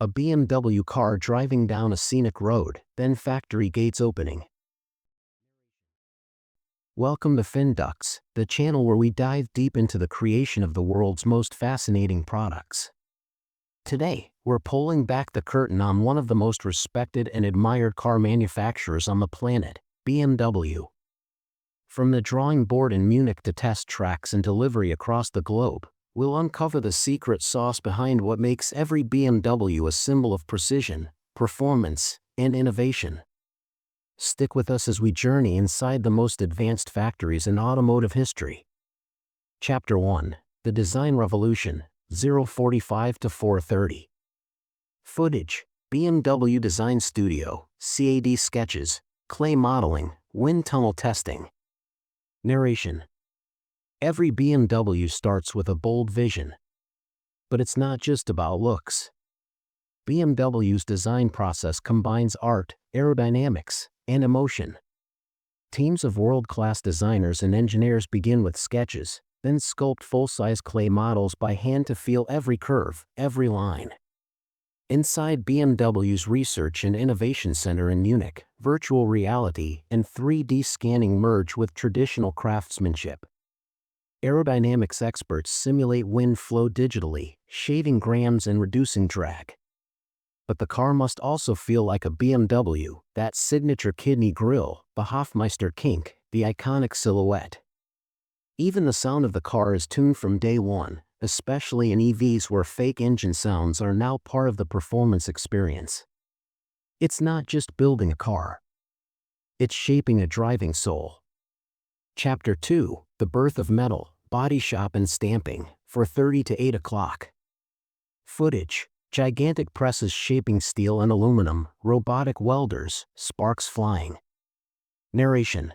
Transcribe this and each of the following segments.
A BMW car driving down a scenic road, then factory gates opening. Welcome to FinDux, the channel where we dive deep into the creation of the world's most fascinating products. Today, we're pulling back the curtain on one of the most respected and admired car manufacturers on the planet, BMW. From the drawing board in Munich to test tracks and delivery across the globe, we'll uncover the secret sauce behind what makes every BMW a symbol of precision, performance, and innovation. Stick with us as we journey inside the most advanced factories in automotive history. Chapter 1: The Design Revolution, 045 to 430. Footage: BMW Design Studio, CAD sketches, clay modeling, wind tunnel testing. Narration: Every BMW starts with a bold vision. But it's not just about looks. BMW's design process combines art, aerodynamics, and emotion. Teams of world-class designers and engineers begin with sketches, then sculpt full-size clay models by hand to feel every curve, every line. Inside BMW's Research and Innovation Center in Munich, virtual reality and 3D scanning merge with traditional craftsmanship. Aerodynamics experts simulate wind flow digitally, shaving grams and reducing drag. But the car must also feel like a BMW, that signature kidney grille, the Hofmeister kink, the iconic silhouette. Even the sound of the car is tuned from day one, especially in EVs where fake engine sounds are now part of the performance experience. It's not just building a car. It's shaping a driving soul. Chapter 2: The Birth of Metal, Body Shop and Stamping, 4:30 to 8 o'clock. Footage: Gigantic presses shaping steel and aluminum, robotic welders, sparks flying. Narration: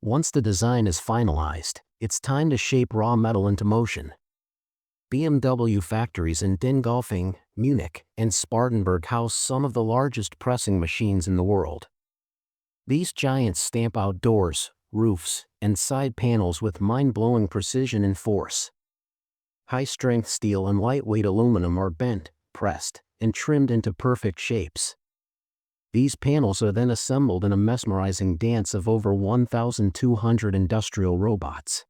Once the design is finalized, it's time to shape raw metal into motion. BMW factories in Dingolfing, Munich, and Spartanburg house some of the largest pressing machines in the world. These giants stamp out doors, roofs, and side panels with mind-blowing precision and force. High-strength steel and lightweight aluminum are bent, pressed, and trimmed into perfect shapes. These panels are then assembled in a mesmerizing dance of over 1,200 industrial robots.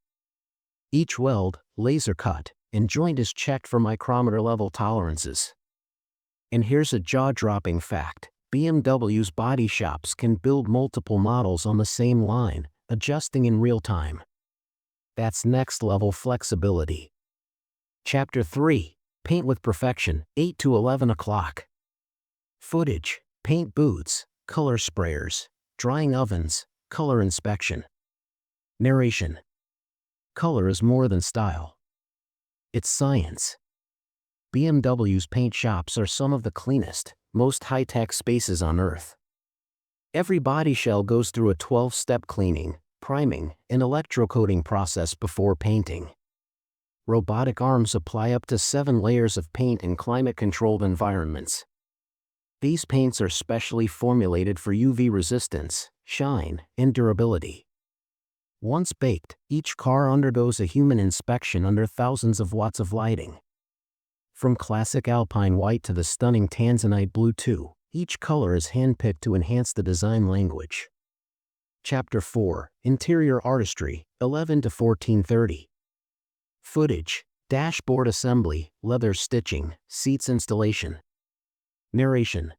Each weld, laser cut, and joint is checked for micrometer-level tolerances. And here's a jaw-dropping fact: BMW's body shops can build multiple models on the same line, adjusting in real time. That's next-level flexibility. Chapter 3: Paint with Perfection, 8 to 11 o'clock. Footage: Paint booths, color sprayers, drying ovens, color inspection. Narration: Color is more than style. It's science. BMW's paint shops are some of the cleanest, most high-tech spaces on Earth. Every body shell goes through a 12-step cleaning, priming, and electrocoating process before painting. Robotic arms apply up to 7 layers of paint in climate-controlled environments. These paints are specially formulated for UV resistance, shine, and durability. Once baked, each car undergoes a human inspection under thousands of watts of lighting. From classic alpine white to the stunning tanzanite blue too, each color is handpicked to enhance the design language. Chapter 4: Interior Artistry, 11 to 14:30. Footage: Dashboard assembly, leather stitching, seats installation. Narration: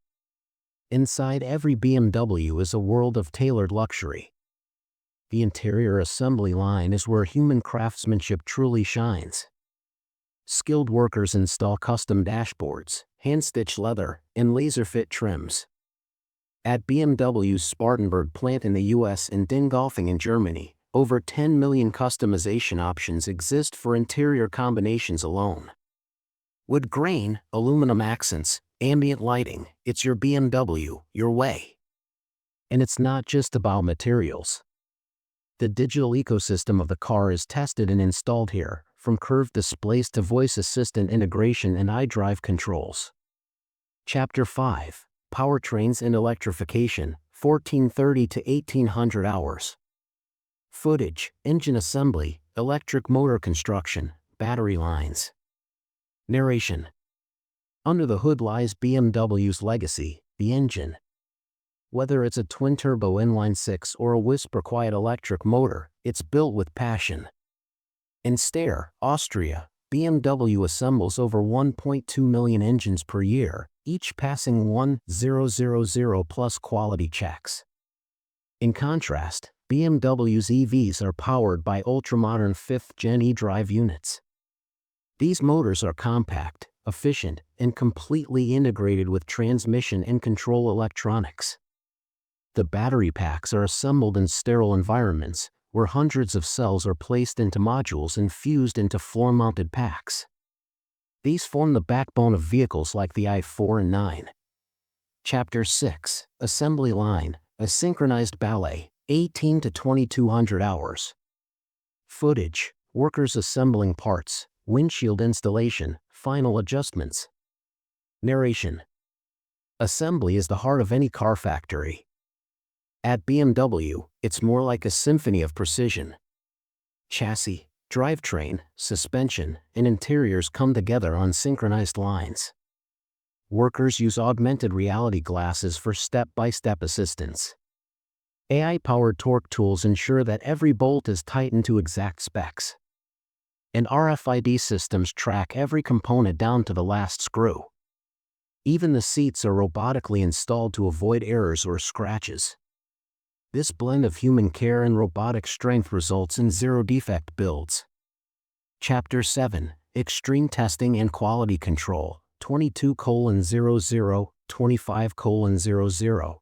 Inside every BMW is a world of tailored luxury. The interior assembly line is where human craftsmanship truly shines. Skilled workers install custom dashboards, hand-stitched leather, and laser-fit trims. At BMW's Spartanburg plant in the US and Dingolfing in Germany, over 10 million customization options exist for interior combinations alone. Wood grain, aluminum accents, ambient lighting, it's your BMW, your way. And it's not just about materials. The digital ecosystem of the car is tested and installed here, from curved displays to voice assistant integration and iDrive controls. Chapter 5: Powertrains and Electrification, 1430 to 1800 hours. Footage: Engine assembly, electric motor construction, battery lines. Narration: Under the hood lies BMW's legacy, the engine. Whether it's a twin-turbo inline-six or a whisper-quiet electric motor, it's built with passion. In Steyr, Austria, BMW assembles over 1.2 million engines per year, each passing 1000 plus quality checks. In contrast, BMW's EVs are powered by ultra-modern 5th-gen e-drive units. These motors are compact, efficient, and completely integrated with transmission and control electronics. The battery packs are assembled in sterile environments, where hundreds of cells are placed into modules and fused into floor-mounted packs. These form the backbone of vehicles like the i4 and 9. Chapter 6, Assembly Line, a synchronized ballet, 18 to 2200 hours. Footage, workers assembling parts, windshield installation, final adjustments. Narration. Assembly is the heart of any car factory. At BMW, it's more like a symphony of precision. Chassis, drivetrain, suspension, and interiors come together on synchronized lines. Workers use augmented reality glasses for step-by-step assistance. AI-powered torque tools ensure that every bolt is tightened to exact specs. And RFID systems track every component down to the last screw. Even the seats are robotically installed to avoid errors or scratches. This blend of human care and robotic strength results in zero-defect builds. Chapter 7, Extreme Testing and Quality Control, 22:00, 25:00.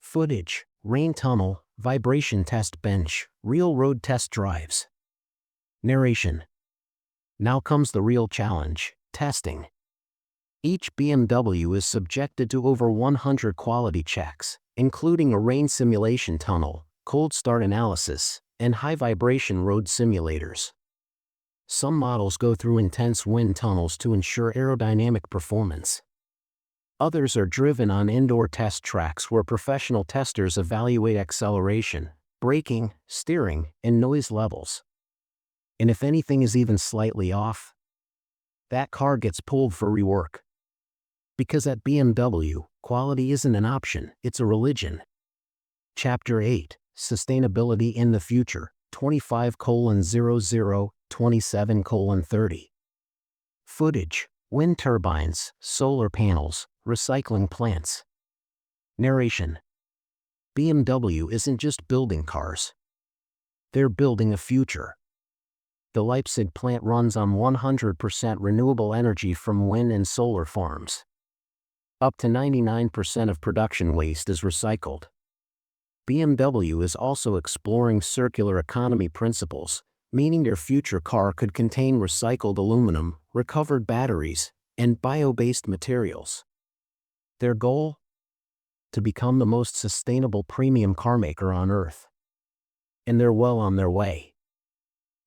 Footage, rain tunnel, vibration test bench, real road test drives. Narration. Now comes the real challenge, testing. Each BMW is subjected to over 100 quality checks, including a rain simulation tunnel, cold start analysis, and high-vibration road simulators. Some models go through intense wind tunnels to ensure aerodynamic performance. Others are driven on indoor test tracks where professional testers evaluate acceleration, braking, steering, and noise levels. And if anything is even slightly off, that car gets pulled for rework. Because at BMW, quality isn't an option, it's a religion. Chapter 8, Sustainability in the Future, 25:00, 27:30. Footage, wind turbines, solar panels, recycling plants. Narration. BMW isn't just building cars. They're building a future. The Leipzig plant runs on 100% renewable energy from wind and solar farms. Up to 99% of production waste is recycled. BMW is also exploring circular economy principles, meaning their future car could contain recycled aluminum, recovered batteries, and bio-based materials. Their goal? To become the most sustainable premium carmaker on Earth. And they're well on their way.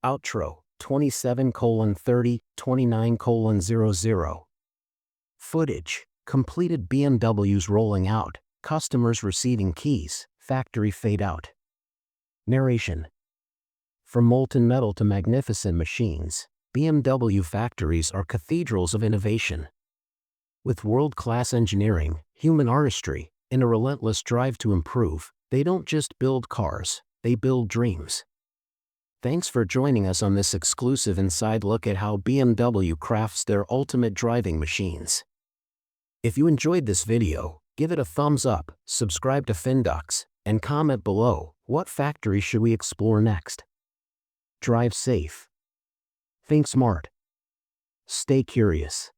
Outro, 27:30, 29:00. Footage, completed BMWs rolling out, customers receiving keys, factory fade out. Narration. From molten metal to magnificent machines, BMW factories are cathedrals of innovation. With world-class engineering, human artistry, and a relentless drive to improve, they don't just build cars, they build dreams. Thanks for joining us on this exclusive inside look at how BMW crafts their ultimate driving machines. If you enjoyed this video, give it a thumbs up, subscribe to Findux, and comment below, what factory should we explore next? Drive safe. Think smart. Stay curious.